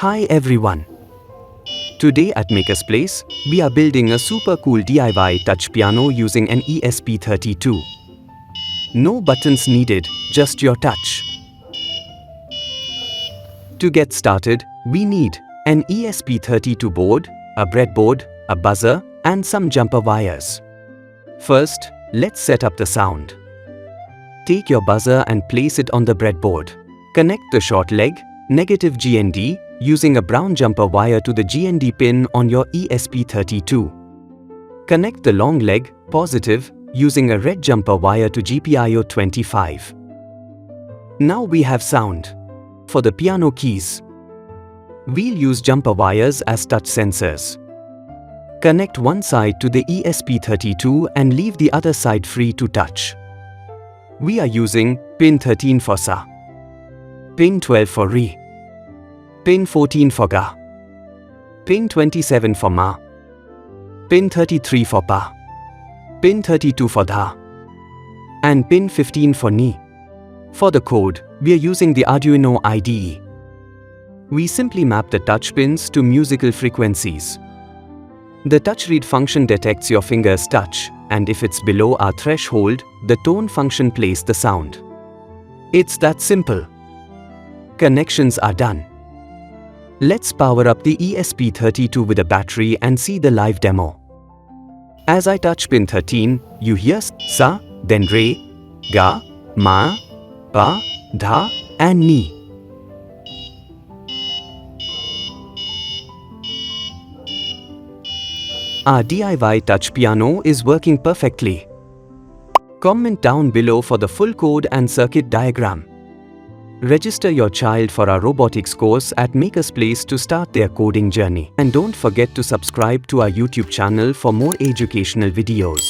Hi everyone. Today at Makersplace, we are building a super cool DIY touch piano using an ESP32. No buttons needed, just your touch. To get started, we need an ESP32 board, a breadboard, a buzzer, and some jumper wires. First, let's set up the sound. Take your buzzer and place it on the breadboard. Connect the short leg, negative GND, using a brown jumper wire to the GND pin on your ESP32. Connect the long leg, positive, using a red jumper wire to GPIO 25. Now we have sound. For the piano keys, we'll use jumper wires as touch sensors. Connect one side to the ESP32 and leave the other side free to touch. We are using pin 13 for Sa, pin 12 for Re, pin 14 for Ga, pin 27 for Ma, pin 33 for Pa, pin 32 for Dha, and pin 15 for Ni. For the code, we are using the Arduino IDE. We simply map the touch pins to musical frequencies. The touch read function detects your finger's touch, and if it's below our threshold, the tone function plays the sound. It's that simple. Connections are done. Let's power up the ESP32 with a battery and see the live demo. As I touch pin 13, you hear Sa, then Re, Ga, Ma, Pa, Dha, and Ni. Our DIY touch piano is working perfectly. Comment down below for the full code and circuit diagram. Register your child for our robotics course at Makersplace to start their coding journey. And don't forget to subscribe to our YouTube channel for more educational videos.